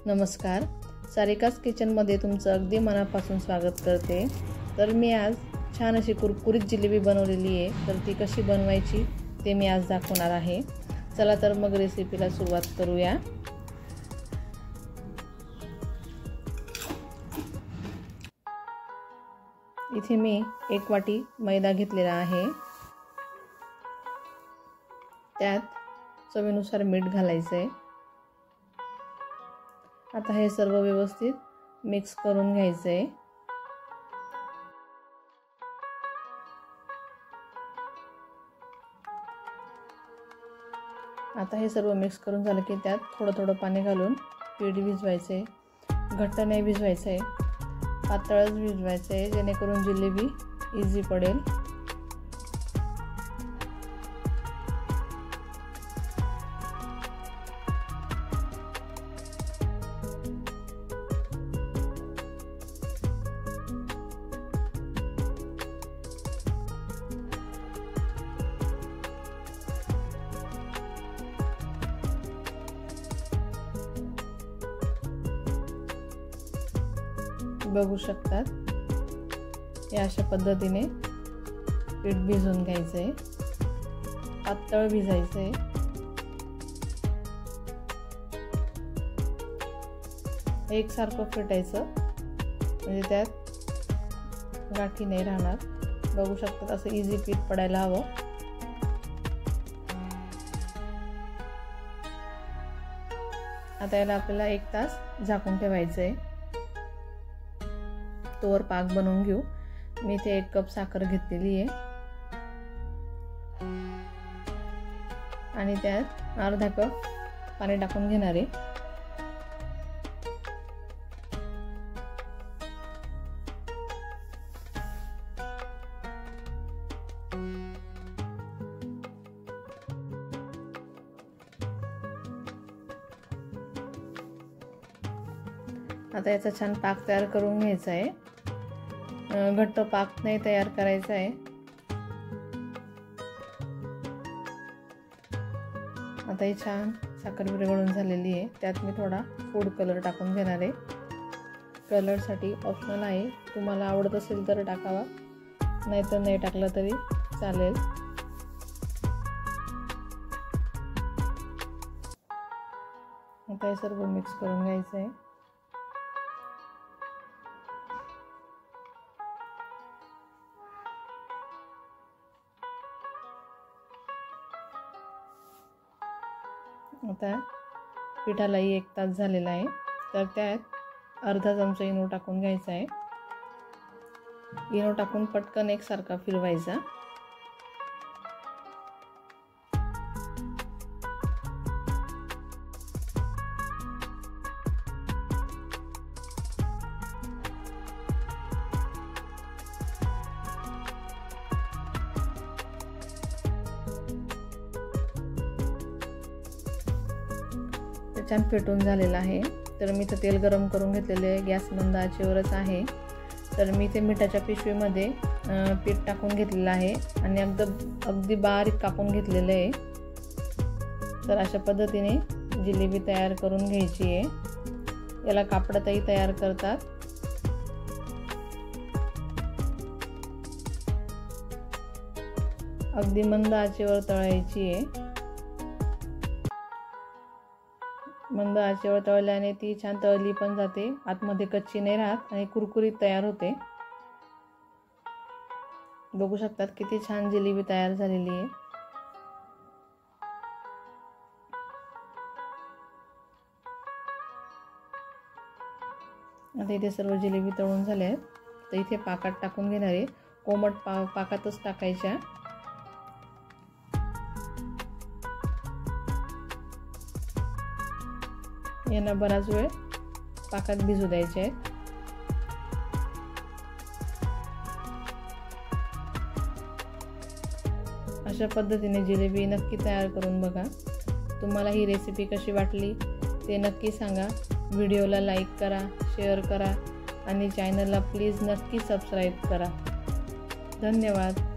नमस्कार, सारिकास किचनमध्ये तुमचं अगदी मनापासून स्वागत करते। तर मी आज छान अशी कुरकुरीत जिलेबी बनवलेली आहे। तर ती कशी बनवायची ते मी आज दाखवणार आहे। चला तर मग रेसिपीला सुरुवात करूया। इथे मी 1 वाटी मैदा घेतलेला आहे। त्यात चवीनुसार मीठ घालायचं आहे। आता हे सर्व व्यवस्थित मिक्स करून घ्यायचं आहे। आता हे सर्व मिक्स करून झालं की त्यात थोडं पाणी घालून पीठ भिजवायचं आहे। घट्ट नाही भिजवायचं आहे, पातळच भिजवायचं आहे, जेणेकरून जिलेबी इझी पडेल। बघू शकतात, या अशा पद्धतीने पीठ भिजवून घ्यायचंय। पातळ भिजायचंय। एकसारखं फेटायचं, म्हणजे त्यात गाठी नाही राहणार। बघू शकतात, असं इझी पीठ पडायला हवं। आता याला आपल्याला 1 तास झाकून ठेवायचंय। तोवर पाक बनवून घेऊ। मी इथे 1 कप साखर घेतलेली आहे आणि त्यात अर्धा कप पाणी टाकून घेणार आहे। आता याचा छान पाक तयार करून घ्यायचा आहे। घट्ट पाक नाही तयार करायचा आहे। आता ही छान साखर विरघळून झालेली आहे। त्यात मी थोडा फूड कलर टाकून घेणार आहे। कलरसाठी ऑप्शनल आहे, तुम्हाला आवडत असेल तर टाकावा, नाहीतर नाही टाकलं तरी चालेल। आता हे सर्व मिक्स करून घ्यायचं आहे। आता पिठालाही 1 तास झालेला आहे। तर त्यात अर्धा चमचा इनो टाकून घ्यायचा आहे। इनो टाकून पटकन एकसारखा फिरवायचा। छान पेटून झालेला आहे। तर मी इथे तेल गरम करून घेतलेले, गॅस मंद आचेवरच आहे। तर मी इथे मिठाच्या पिशवीमध्ये पीठ टाकून घेतलेलं आहे आणि अगदी बारीक कापून घेतलेलं आहे। तर अशा पद्धतीने जिलेबी तयार करून घ्यायची आहे। याला कापडातही तयार करतात। अगदी मंद आचेवर तळायची आहे। मंद आचेवर तळल्याने ती छान तळली पण जाते, आतमध्ये कच्ची नाही राहत आणि कुरकुरीत तयार होते। बघू शकतात किती छान जिलेबी तयार झालेली आहे। आता इथे सर्व जिलेबी तळून झाल्या आहेत। तर इथे पाकात टाकून घेणार आहे। कोमट पाकातच टाकायच्या। यांना बराच वेळ पाकात भिजू द्यायचे आहेत। अशा पद्धतीने जिलेबी नक्की तयार करून बघा। तुम्हाला ही रेसिपी कशी वाटली ते नक्की सांगा। व्हिडिओला लाईक करा, शेअर करा आणि चॅनलला प्लीज नक्की सबस्क्राईब करा। धन्यवाद।